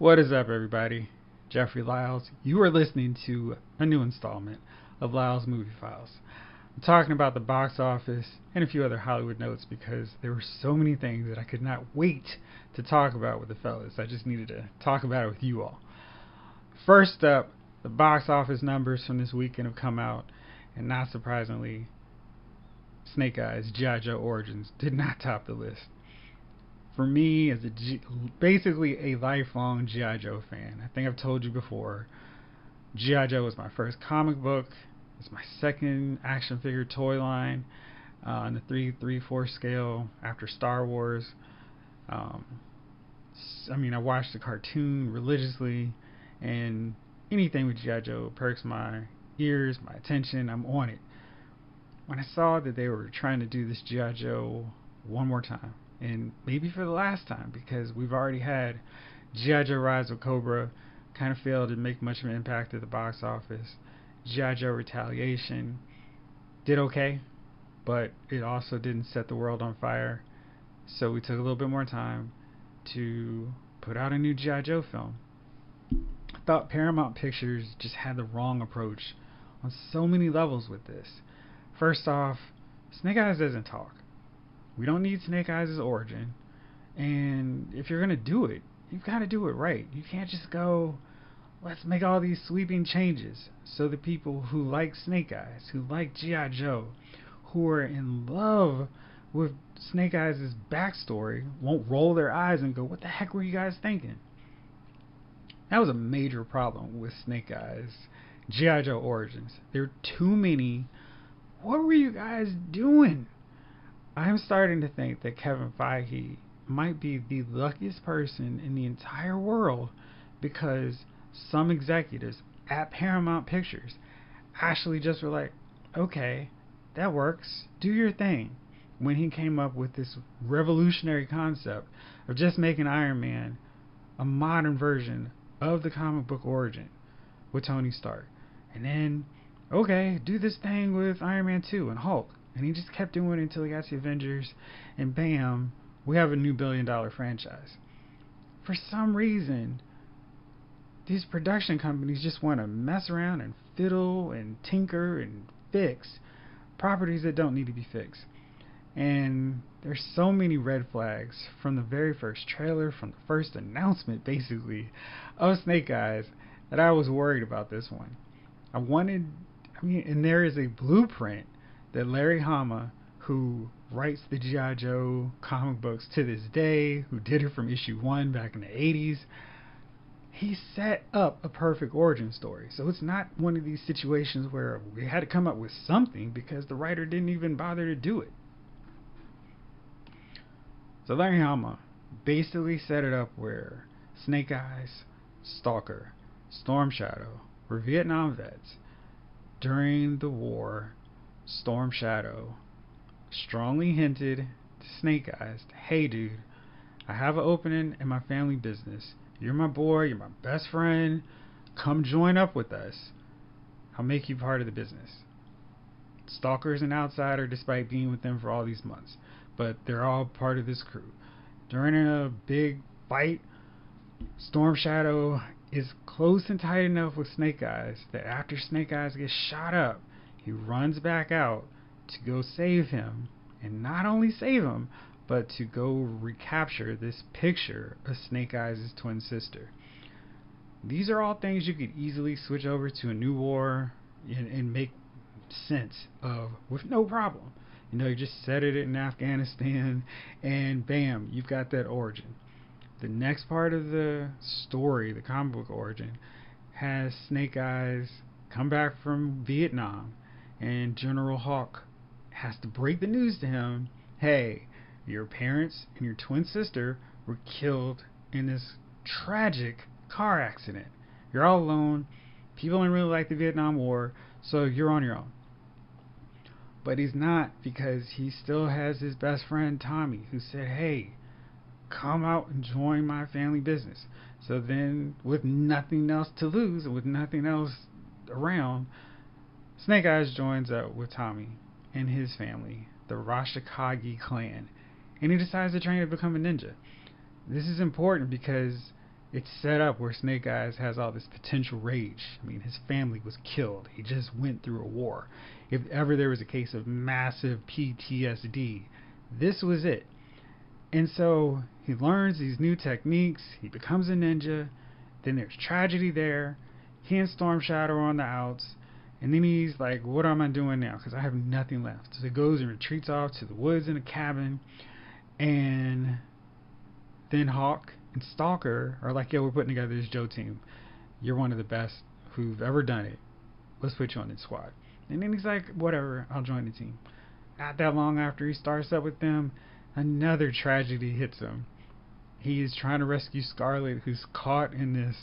What is up, everybody? Jeffrey Lyles. You are listening to a new installment of Lyles Movie Files. I'm talking about the box office and a few other Hollywood notes because there were so many things that I could not wait to talk about with the fellas. I just needed to talk about it with you all. First up, the box office numbers from this weekend have come out, and not surprisingly, Snake Eyes G.I. Joe Origins did not top the list. For me, as basically a lifelong G.I. Joe fan, I think I've told you before, G.I. Joe was my first comic book. It's my second action figure toy line on the 3-3-4 scale after Star Wars. I watched the cartoon religiously, and anything with G.I. Joe perks my ears, my attention. I'm on it. When I saw that they were trying to do this G.I. Joe one more time, and maybe for the last time, because we've already had G.I. Joe Rise of Cobra, kind of failed to make much of an impact at the box office. G.I. Joe Retaliation did okay, but it also didn't set the world on fire. So we took a little bit more time to put out a new G.I. Joe film. I thought Paramount Pictures just had the wrong approach on so many levels with this. First off, Snake Eyes doesn't talk. We don't need Snake Eyes' origin. And if you're going to do it, you've got to do it right. You can't just go, let's make all these sweeping changes so the people who like Snake Eyes, who like G.I. Joe, who are in love with Snake Eyes' backstory, won't roll their eyes and go, what the heck were you guys thinking? That was a major problem with Snake Eyes G.I. Joe Origins. There are too many. What were you guys doing? I'm starting to think that Kevin Feige might be the luckiest person in the entire world, because some executives at Paramount Pictures actually just were like, okay, that works, do your thing, when he came up with this revolutionary concept of just making Iron Man a modern version of the comic book origin with Tony Stark. And then, okay, do this thing with Iron Man 2 and Hulk. And he just kept doing it until he got to Avengers, and bam, we have a new billion-dollar franchise. For some reason, these production companies just want to mess around and fiddle and tinker and fix properties that don't need to be fixed. And there's so many red flags from the very first trailer, from the first announcement, basically, of Snake Eyes, that I was worried about this one. And there is a blueprint that Larry Hama, who writes the G.I. Joe comic books to this day, who did it from issue 1 back in the 80s, he set up a perfect origin story. So it's not one of these situations where we had to come up with something because the writer didn't even bother to do it. So Larry Hama basically set it up where Snake Eyes, Stalker, Storm Shadow were Vietnam vets. During the war, Storm Shadow strongly hinted to Snake Eyes, hey dude, I have an opening in my family business. You're my boy, you're my best friend. Come join up with us. I'll make you part of the business. Stalker's an outsider despite being with them for all these months, but they're all part of this crew. During a big fight, Storm Shadow is close and tight enough with Snake Eyes that after Snake Eyes gets shot up, he runs back out to go save him, and not only save him, but to go recapture this picture of Snake Eyes' twin sister. These are all things you could easily switch over to a new war and make sense of with no problem. You just set it in Afghanistan, and bam, you've got that origin. The next part of the story, the comic book origin, has Snake Eyes come back from Vietnam, and General Hawk has to break the news to him, hey, your parents and your twin sister were killed in this tragic car accident. You're all alone. People don't really like the Vietnam War, so you're on your own. But he's not, because he still has his best friend Tommy, who said, hey, come out and join my family business. So then, with nothing else to lose and with nothing else around, Snake Eyes joins up with Tommy and his family, the Rashikagi clan, and he decides to train to become a ninja. This is important because it's set up where Snake Eyes has all this potential rage. I mean, his family was killed. He just went through a war. If ever there was a case of massive PTSD, this was it. And so he learns these new techniques. He becomes a ninja. Then there's tragedy there. He and Storm Shadow are on the outs. And then he's like, what am I doing now? Because I have nothing left. So he goes and retreats off to the woods in a cabin. And then Hawk and Stalker are like, yo, we're putting together this Joe team. You're one of the best who've ever done it. Let's put you on this squad. And then he's like, whatever, I'll join the team. Not that long after he starts up with them, another tragedy hits him. He is trying to rescue Scarlet, who's caught in this.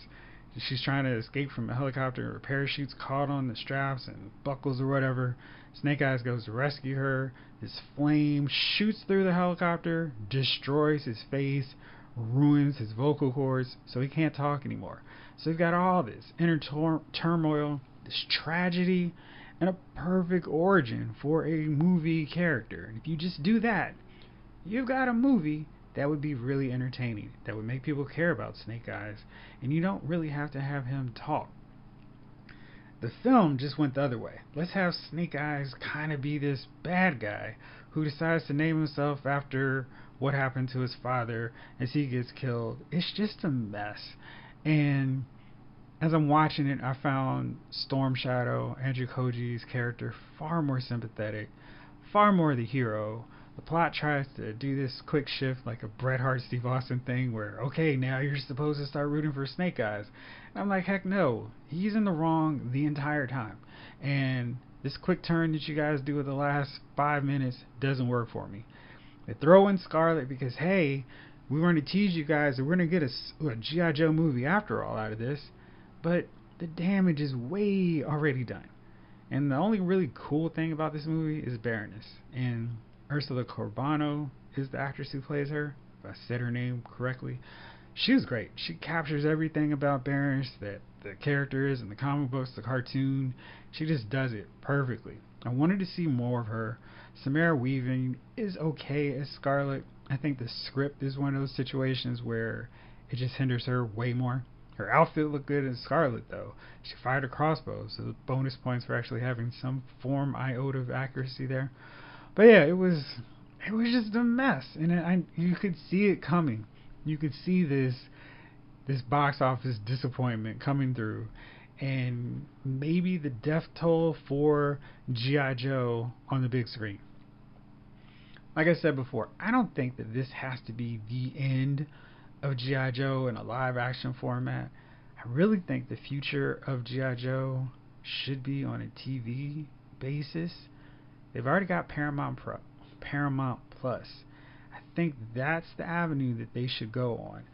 She's trying to escape from a helicopter. Her parachute's caught on the straps and buckles or whatever. Snake Eyes goes to rescue her. This flame shoots through the helicopter, destroys his face, ruins his vocal cords, so he can't talk anymore. So you've got all this inner turmoil, this tragedy, and a perfect origin for a movie character. And if you just do that, you've got a movie that would be really entertaining, that would make people care about Snake Eyes, and you don't really have to have him talk. The film just went the other way. Let's have Snake Eyes kind of be this bad guy who decides to name himself after what happened to his father as he gets killed. It's just a mess. And as I'm watching it, I found Storm Shadow, Andrew Koji's character, far more sympathetic, far more the hero. The plot tries to do this quick shift like a Bret Hart Steve Austin thing where, okay, now you're supposed to start rooting for Snake Eyes. And I'm like, heck no. He's in the wrong the entire time. And this quick turn that you guys do in the last 5 minutes doesn't work for me. They throw in Scarlet because, hey, we were going to tease you guys that we're going to get a G.I. Joe movie after all out of this. But the damage is way already done. And the only really cool thing about this movie is Baroness. And Ursula Corbano is the actress who plays her, if I said her name correctly. She was great. She captures everything about Baroness that the character is in the comic books, the cartoon. She just does it perfectly. I wanted to see more of her. Samara Weaving is okay as Scarlet. I think the script is one of those situations where it just hinders her way more. Her outfit looked good as Scarlet, though. She fired a crossbow, so bonus points for actually having some form iota of accuracy there. But yeah, it was just a mess, and you could see it coming. You could see this box office disappointment coming through, and maybe the death toll for G.I. Joe on the big screen. Like I said before, I don't think that this has to be the end of G.I. Joe in a live action format. I really think the future of G.I. Joe should be on a TV basis. They've already got Paramount Plus. I think that's the avenue that they should go on.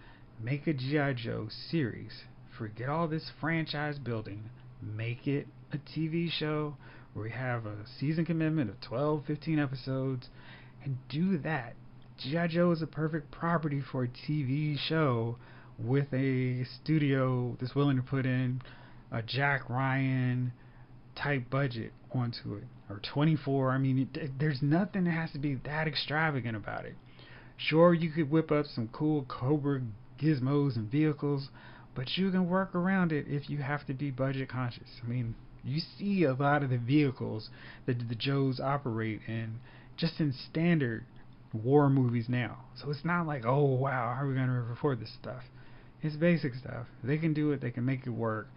Make a G.I. Joe series. Forget all this franchise building. Make it a TV show where we have a season commitment of 12, 15 episodes, and do that. G.I. Joe is a perfect property for a TV show with a studio that's willing to put in a Jack Ryan type budget onto it, or 24. I mean, there's nothing that has to be that extravagant about it. Sure, you could whip up some cool Cobra gizmos and vehicles, but you can work around it if you have to be budget conscious. I mean, you see a lot of the vehicles that the Joes operate in just in standard war movies now. So it's not like, oh wow, how are we going to afford this stuff? It's basic stuff. They can do it, they can make it work.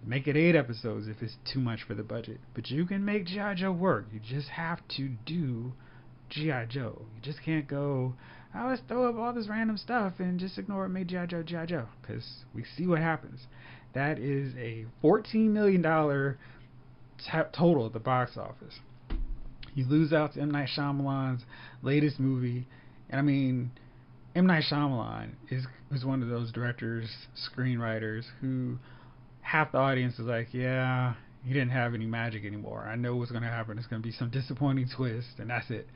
Make it 8 episodes if it's too much for the budget. But you can make G.I. Joe work. You just have to do G.I. Joe. You just can't go, oh, let's throw up all this random stuff and just ignore it, make G.I. Joe, G.I. Joe. Because we see what happens. That is a $14 million total at the box office. You lose out to M. Night Shyamalan's latest movie. And I mean, M. Night Shyamalan is one of those directors, screenwriters who half the audience is like, yeah, he didn't have any magic anymore. I know what's going to happen. It's going to be some disappointing twist, and that's it.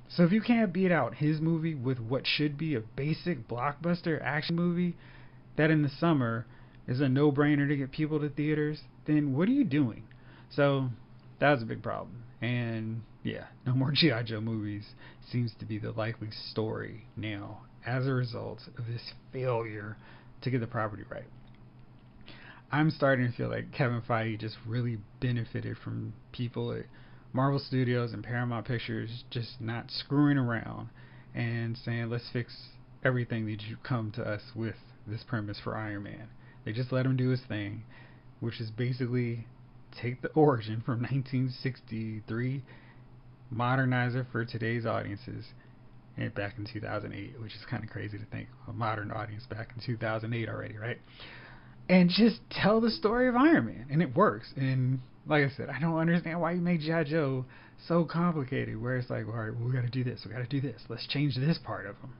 So if you can't beat out his movie with what should be a basic blockbuster action movie that in the summer is a no-brainer to get people to theaters, then what are you doing? So that was a big problem. And yeah, no more G.I. Joe movies seems to be the likely story now as a result of this failure to get the property right. I'm starting to feel like Kevin Feige just really benefited from people at Marvel Studios and Paramount Pictures just not screwing around and saying, let's fix everything that you come to us with this premise for Iron Man. They just let him do his thing, which is basically take the origin from 1963, modernize it for today's audiences, and back in 2008, which is kind of crazy to think a modern audience back in 2008 already, right? And just tell the story of Iron Man, and it works. And like I said, I don't understand why you make G.I. Joe so complicated, where it's like, all right, well, we got to do this, we got to do this. Let's change this part of him,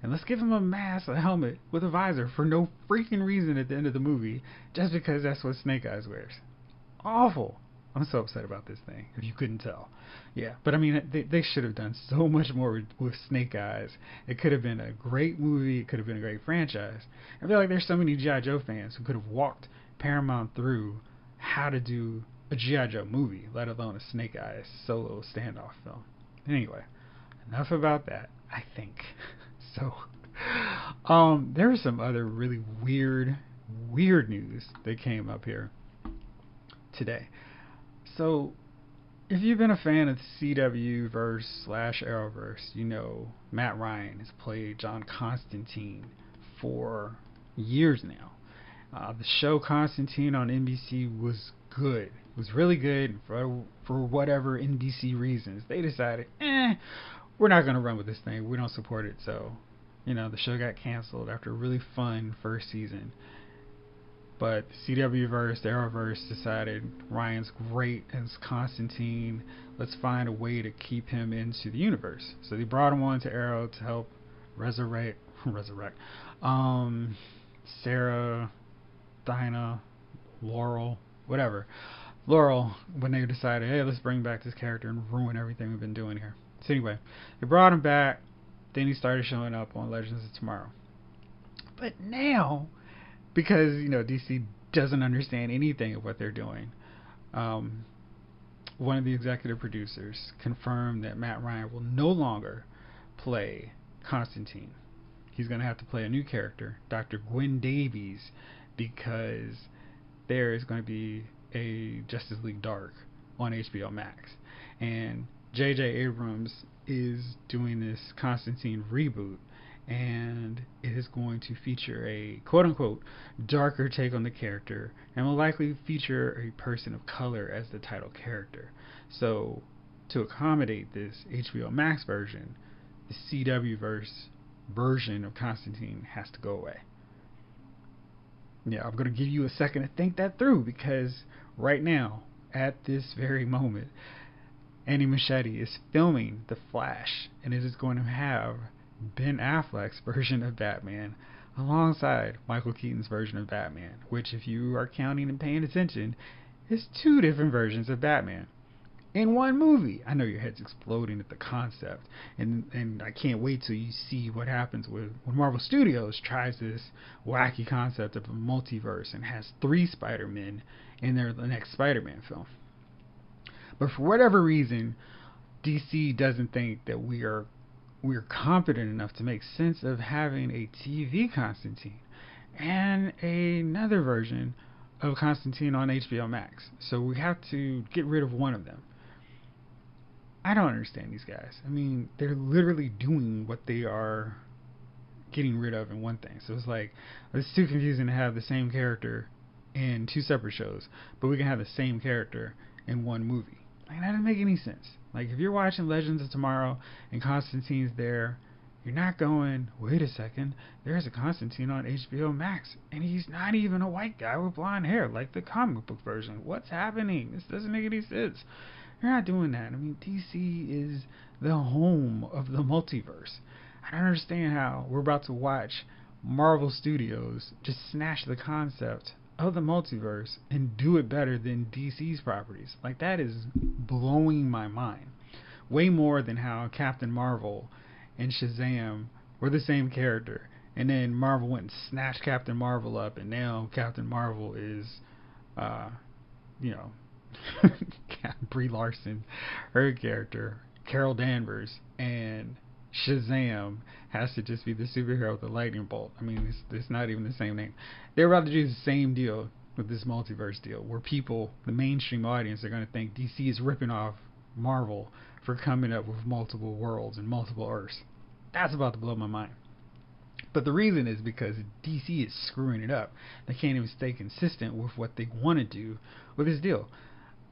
and let's give him a mask, a helmet with a visor for no freaking reason at the end of the movie, just because that's what Snake Eyes wears. Awful. I'm so upset about this thing, if you couldn't tell. Yeah, but I mean, they should have done so much more with Snake Eyes. It could have been a great movie. It could have been a great franchise. I feel like there's so many G.I. Joe fans who could have walked Paramount through how to do a G.I. Joe movie, let alone a Snake Eyes solo standoff film. Anyway, enough about that, I think. So, there was some other really weird news that came up here today. So, if you've been a fan of the CW verse / Arrowverse, you know Matt Ryan has played John Constantine for years now. The show Constantine on NBC was good. It was really good. For whatever NBC reasons, they decided, we're not going to run with this thing. We don't support it. So, the show got canceled after a really fun first season. But the CW-verse, the Arrowverse decided Ryan's great as Constantine. Let's find a way to keep him into the universe. So they brought him on to Arrow to help resurrect Sarah, Dinah, Laurel, whatever. Laurel, when they decided, hey, let's bring back this character and ruin everything we've been doing here. So anyway, they brought him back. Then he started showing up on Legends of Tomorrow. But now, because DC doesn't understand anything of what they're doing, one of the executive producers confirmed that Matt Ryan will no longer play Constantine. He's going to have to play a new character, Dr. Gwen Davies, because there is going to be a Justice League Dark on HBO Max, and J.J. Abrams is doing this Constantine reboot, and it is going to feature a quote-unquote darker take on the character, and will likely feature a person of color as the title character. So, to accommodate this HBO Max version, the CW version of Constantine has to go away. Yeah, I'm going to give you a second to think that through, because right now, at this very moment, Andy Muschietti is filming The Flash, and it is going to have Ben Affleck's version of Batman alongside Michael Keaton's version of Batman, which, if you are counting and paying attention, is two different versions of Batman in one movie. I know your head's exploding at the concept, and I can't wait till you see what happens when Marvel Studios tries this wacky concept of a multiverse and has 3 Spider-Men in the next Spider-Man film. But for whatever reason, DC doesn't think that we're competent enough to make sense of having a TV Constantine and another version of Constantine on HBO Max. So we have to get rid of one of them. I don't understand these guys. I mean, they're literally doing what they are getting rid of in one thing. So it's like, it's too confusing to have the same character in 2 separate shows, but we can have the same character in one movie. Like, that doesn't make any sense. Like, if you're watching Legends of Tomorrow and Constantine's there, you're not going, wait a second, there's a Constantine on HBO Max, and he's not even a white guy with blonde hair like the comic book version. What's happening? This doesn't make any sense. You're not doing that. I mean, DC is the home of the multiverse. I don't understand how we're about to watch Marvel Studios just snatch the concept of the multiverse and do it better than DC's properties. Like, that is blowing my mind. Way more than how Captain Marvel and Shazam were the same character, and then Marvel went and snatched Captain Marvel up, and now Captain Marvel is Brie Larson, her character, Carol Danvers, and Shazam has to just be the superhero with the lightning bolt. I mean, it's not even the same name. They're about to do the same deal with this multiverse deal, where people, the mainstream audience, are going to think DC is ripping off Marvel for coming up with multiple worlds and multiple Earths. That's about to blow my mind. But the reason is because DC is screwing it up. They can't even stay consistent with what they want to do with this deal.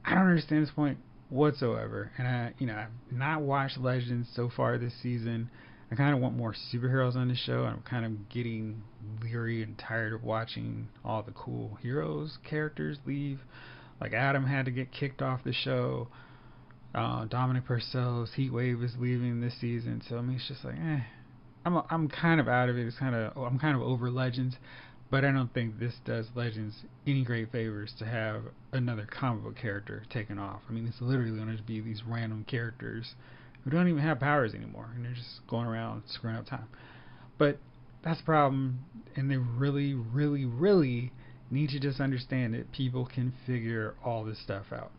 I don't understand this point whatsoever. And I've not watched Legends so far this season. I kind of want more superheroes on the show. I'm kind of getting weary and tired of watching all the cool heroes characters leave. Like Adam had to get kicked off the show. Dominic Purcell's Heatwave is leaving this season. So I mean, it's just like, I'm kind of out of it. I'm kind of over Legends, but I don't think this does Legends any great favors to have another comic book character taken off. I mean, it's literally going to be these random characters who don't even have powers anymore, and they're just going around screwing up time. But that's the problem, and they really, really, really need to just understand that people can figure all this stuff out.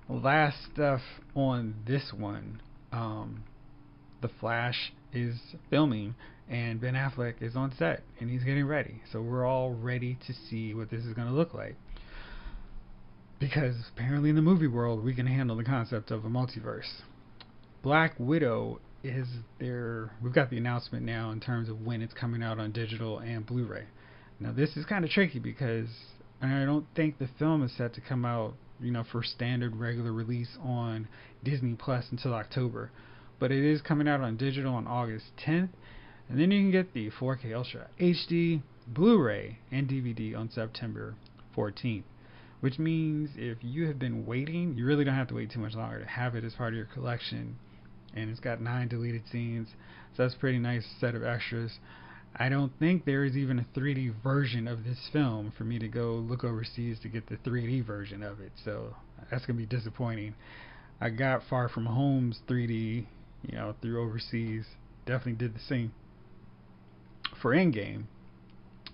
Last stuff on this one, The Flash is filming, and Ben Affleck is on set, and he's getting ready. So we're all ready to see what this is going to look like. Because apparently in the movie world, we can handle the concept of a multiverse. Black Widow is there. We've got the announcement now in terms of when it's coming out on digital and Blu-ray. Now this is kind of tricky because I don't think the film is set to come out, for standard regular release on Disney Plus until October. But it is coming out on digital on August 10th, and then you can get the 4K Ultra HD, Blu-ray, and DVD on September 14th. Which means if you have been waiting, you really don't have to wait too much longer to have it as part of your collection. And it's got 9 deleted scenes, so that's a pretty nice set of extras. I don't think there is even a 3D version of this film for me to go look overseas to get the 3D version of it, so that's going to be disappointing. I got Far From Home's 3D, through overseas. Definitely did the same for Endgame.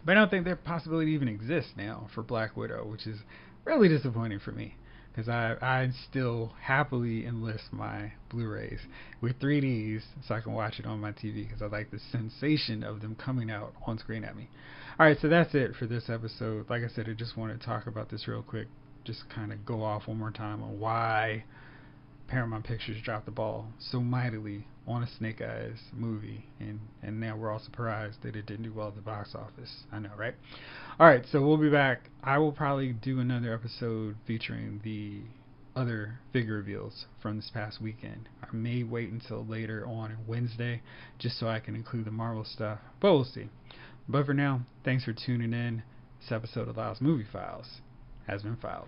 But I don't think that possibility even exists now for Black Widow, which is really disappointing for me. Because I still happily enlist my Blu-rays with 3Ds so I can watch it on my TV, because I like the sensation of them coming out on screen at me. Alright, so that's it for this episode. Like I said, I just want to talk about this real quick. Just kind of go off one more time on why Paramount Pictures dropped the ball so mightily on a Snake Eyes movie, and now we're all surprised that it didn't do well at the box office. I know, right? Alright, so we'll be back. I will probably do another episode featuring the other figure reveals from this past weekend. I may wait until later on Wednesday just so I can include the Marvel stuff, but we'll see. But for now, thanks for tuning in. This episode of Lyle's Movie Files has been filed.